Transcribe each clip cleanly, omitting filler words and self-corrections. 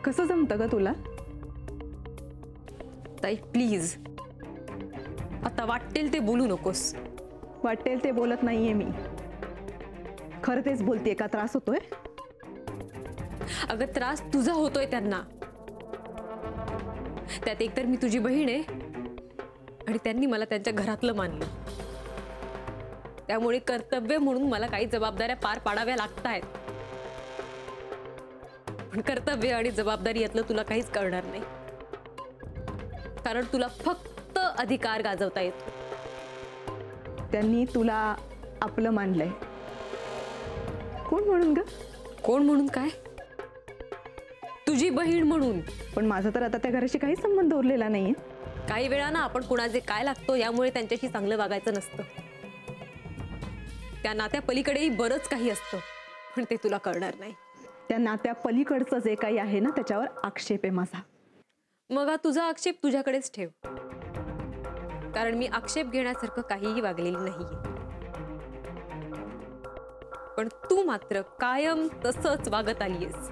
कसं जमतं ग तुला? ताई प्लीज, आता वाटेल ते बोलू नकोस. वाटेल ते बोलत नाहीये मी, खरं तेच बोलतेय. का त्रास होतोय? अगं त्रास तुझा होतोय त्यांना. त्यात एकतर मी तुझी बहीण आहे आणि त्यांनी मला त्यांच्या घरातलं मानलं. त्यामुळे कर्तव्य म्हणून मला काही जबाबदाऱ्या पार पाडाव्या लागतायत. पण कर्तव्य आणि जबाबदारी यातलं तुला काहीच कळणार नाही, कारण तुला फक्त अधिकार गाजवता येतो. त्यांनी तुला आपलं मानलंय. कोण म्हणून ग? कोण म्हणून काय? तुझी बहीण म्हणून. पण माझा तर आता त्या घराशी काही संबंध उरलेला नाहीये. काही वेळा ना आपण कुणाचे काय लागतो यामुळे त्यांच्याशी चांगलं वागायचं नसतं. त्या नात्या पलीकडेही बरंच काही असतं, पण ते तुला कळणार नाही. त्या नात्या पलीकडचं जे काही आहे ना, त्याच्यावर आक्षेप आहे माझा. मग हा तुझा आक्षेप तुझ्याकडेच ठेव, कारण मी आक्षेप घेण्यासारखं काहीही वागलेली नाहीये. पण तू मात्र कायम तसंच वागत आलीयस.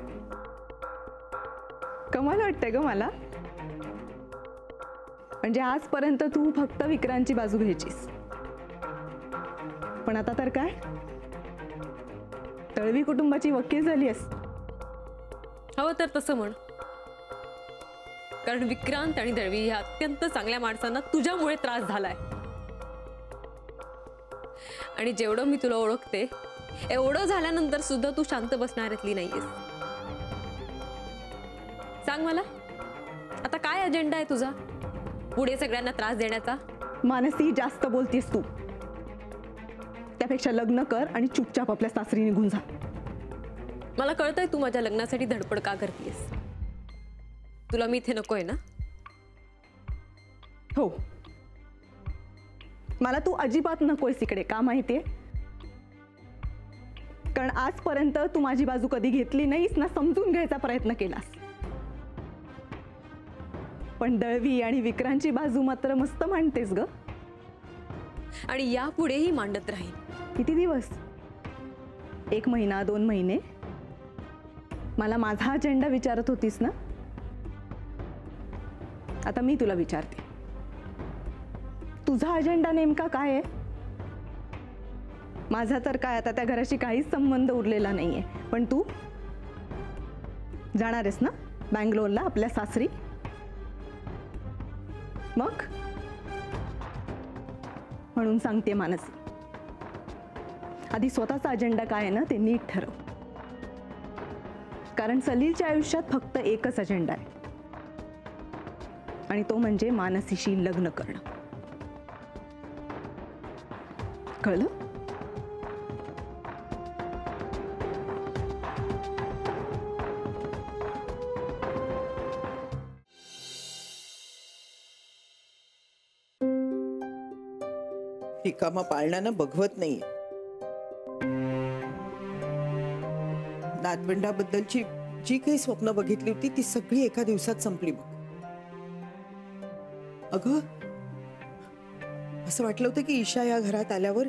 कमाल वाटतंय ग मला. म्हणजे आजपर्यंत तू फक्त विक्रांतची बाजू घ्यायचीस, पण आता तर काय, दळवी कुटुंबाची वकील झालीयस. हवं तर तसं म्हण, कारण विक्रांत आणि दळवी ह्या अत्यंत चांगल्या माणसांना तुझ्यामुळे त्रास झालाय. आणि जेवढं मी तुला ओळखते, एवढं झाल्यानंतर सुद्धा तू शांत बसणाऱ्यातली नाहीयेस. सांग मला, आता काय अजेंडा आहे तुझा पुढे सगळ्यांना त्रास देण्याचा? मानसी, जास्त बोलतीस तू. त्यापेक्षा लग्न कर आणि चुपचाप आपल्या सासरी निघून जा. मला कळतंय तू माझ्या लग्नासाठी धडपड का करतेस. तुला मी इथे नकोय ना? हो, मला तू अजिबात नकोयस इकडे. का माहितीये? कारण आजपर्यंत तू माझी बाजू कधी घेतली नाहीस ना, समजून घ्यायचा प्रयत्न केलास. पण दळवी आणि विक्रांतची बाजू मात्र मस्त मांडतेस ग. आणि यापुढेही मांडत राहील. किती दिवस? 1 महिना, 2 महिने? मला माझा अजेंडा विचारत होतीस ना, आता मी तुला विचारते, तुझा अजेंडा नेमका काय आहे? माझा तर काय, आता त्या घराशी काहीच संबंध उरलेला नाहीये. पण तू जाणार आहेस ना बँगलोरला, आपल्या सासरी? मग म्हणून सांगते मानसी, आधी स्वतःचा अजेंडा काय आहे ना ते नीट ठरव. कारण सलीलच्या आयुष्यात फक्त एकच अजेंडा आहे, आणि तो म्हणजे मानसीशी लग्न करणं. कळलं? रिकामा पाळण्यानं बघवत नाहीये. नातवंडाबद्दलची जी काही स्वप्न बघितली होती ती सगळी एका दिवसात संपली बघ. अगं, असं वाटलं होतं की ईशा या घरात आल्यावर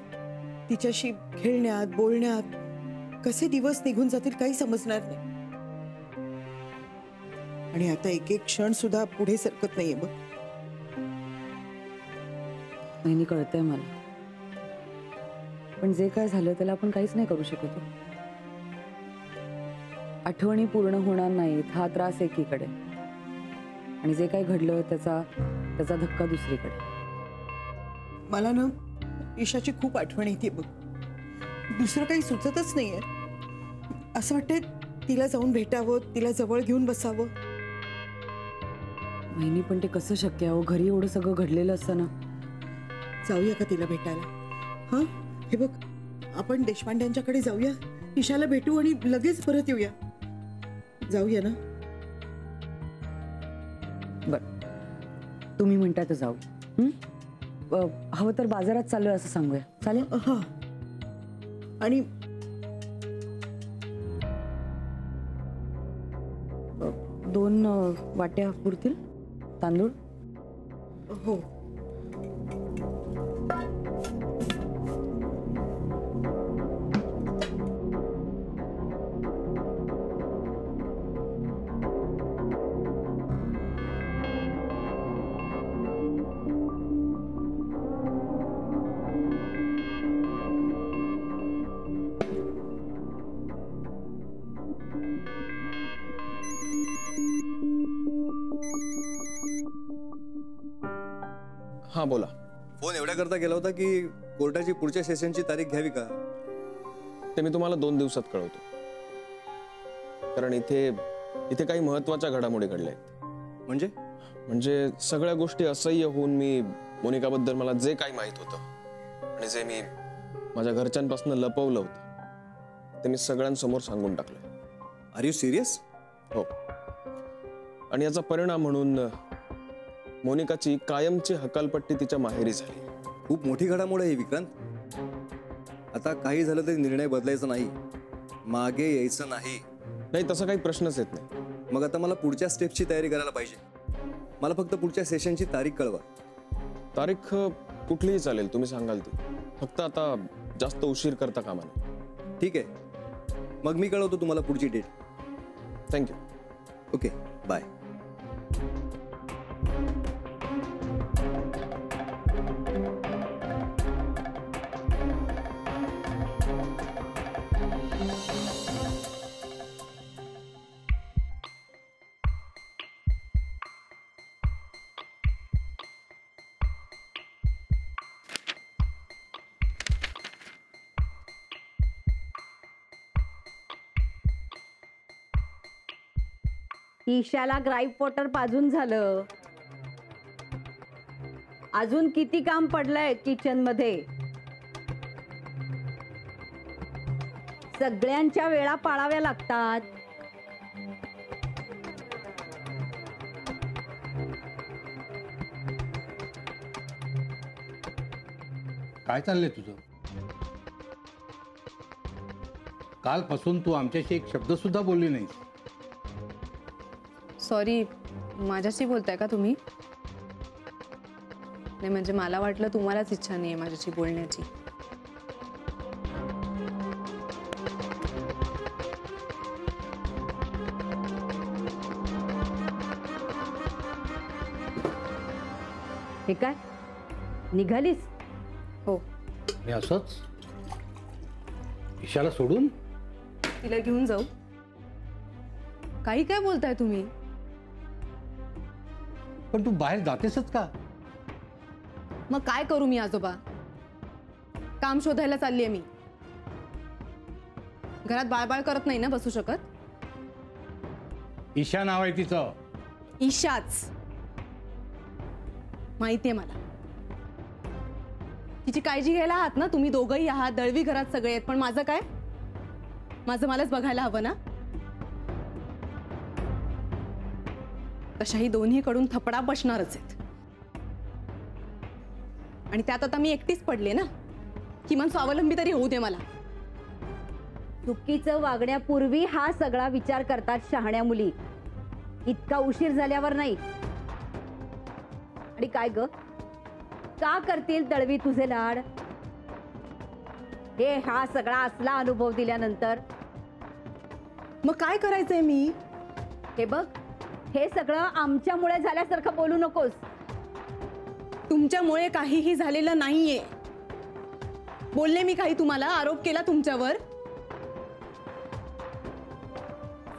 तिच्याशी खेळण्यात बोलण्यात कसे दिवस निघून जातील काही समजणार नाही. आणि आता एक एक क्षण सुद्धा पुढे सरकत नाहीये बघ. महिनी, कळतंय मला, पण जे काय झालं त्याला आपण काहीच नाही करू शकत. आठवणी पूर्ण होणार नाहीत हा त्रास एकीकडे, आणि जे काही घडलं त्याचा धक्का दुसरीकडे. मला ना ईशाची खूप आठवण येते बघ. दुसरं काही सुचतच नाहीये. असं वाटतंय तिला जाऊन भेटावं, तिला जवळ घेऊन बसावं. महिनी, पण ते कसं शक्य आहे? घरी एवढं सगळं घडलेलं असताना. जाऊया का तिला भेटायला? हा, हे बघ, आपण देशपांड्यांच्याकडे जाऊया, ईशाला भेटू आणि लगेच परत येऊया. जाऊया ना? बरं, तुम्ही म्हणताय तर जाऊ. हवं तर बाजारात चाललोय असं सांगूया, चालेल? हा. आणि दोन वाट्या पुरतील तांदूळ? हो. हां बोला. फोन एवढ्या करता गेला होता की कोर्टाची पुढच्या सेशनची तारीख घ्यावी का? ते मी तुम्हाला 2 दिवसात कळवतो, कारण इथे काही महत्त्वाच्या घडामोडी घडल्या आहेत. म्हणजे सगळ्या गोष्टी असह्य होऊन मी मोनिकाबद्दल मला जे काही माहित होतं आणि जे मी माझ्या घरच्यांपासून लपवलं होतं ते मी सगळ्यांसमोर सांगून टाकलं. Are you serious? हो. आणि याचा परिणाम म्हणून मोनिकाची कायमची हकालपट्टी तिच्या माहेरी झाली. खूप मोठी घडामोड आहे ही विक्रांत. आता काही झालं तरी निर्णय बदलायचा नाही, मागे यायचं नाही. नाही, तसा काही प्रश्नच येत नाही. मग आता मला पुढच्या स्टेपची तयारी करायला पाहिजे. मला फक्त पुढच्या सेशनची तारीख कळवा. तारीख कुठलीही चालेल, तुम्ही सांगाल ती. फक्त आता जास्त उशीर करता कामा नये. ठीक आहे, मग मी कळवतो तुम्हाला पुढची डेट. थँक्यू. Okay, bye. ईशाला ग्राईप वॉटर पाजून झालं. अजून किती काम पडलंय किचन मध्ये. सगळ्यांच्या वेळा पाळाव्या लागतात. काय चाललंय तुझं? कालपासून तू आमच्याशी एक शब्द सुद्धा बोलली नाहीस. सॉरी, माझ्याशी बोलताय का तुम्ही? नाही, म्हणजे मला वाटलं तुम्हालाच इच्छा नाही आहे माझ्याशी बोलण्याची. हे काय निघालीस? हो. आणि असंच ईशाला सोडून? तिला घेऊन जाऊ? काही काय बोलताय तुम्ही? पण तू बाहेर जातेसच का? मग काय करू मी आजोबा? काम शोधायला चाललीये मी. घरात बाळबाळ करत नाही ना बसू शकत. ईशा नाव आहे तिचं. ईशाच माहितीये मला. तिची काळजी घ्यायला आहात ना तुम्ही दोघंही आहात. दळवी घरात सगळे आहेत, पण माझं काय? माझं मलाच बघायला हवं ना. तशाही दोन्हीकडून थपडा बसणारच आहेत. आणि त्यात आता मी एकटीच पडले ना. किमान स्वावलंबी तरी होऊ दे मला. चुकीचं वागण्यापूर्वी हा सगळा विचार करतात शहाण्या मुली. इतका उशीर झाल्यावर नाही. आणि काय ग, का करतील दळवी तुझे लाड? हे हा सगळा असला अनुभव दिल्यानंतर मग काय करायचंय मी? हे बघ, हे सगळं आमच्यामुळे झाल्यासारखं बोलू नकोस. तुमच्यामुळे काहीही झालेलं नाहीये. बोलले मी काही तुम्हाला? आरोप केला तुमच्यावर?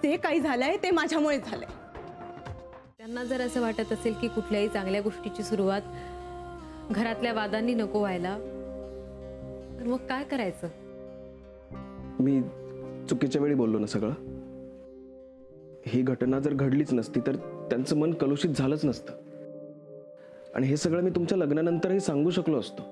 ते काही झालंय ते माझ्यामुळे झालंय. त्यांना जर असं वाटत असेल की कुठल्याही चांगल्या गोष्टीची सुरुवात घरातल्या वादांनी नको व्हायला, तर मग काय करायचं? मी चुकीच्या वेळी बोललो ना सगळं. ही घटना जर घडलीच नसती तर त्यांचं मन कलुषित झालंच नसतं. आणि हे सगळं मी तुमच्या लग्नानंतरही सांगू शकलो असतो.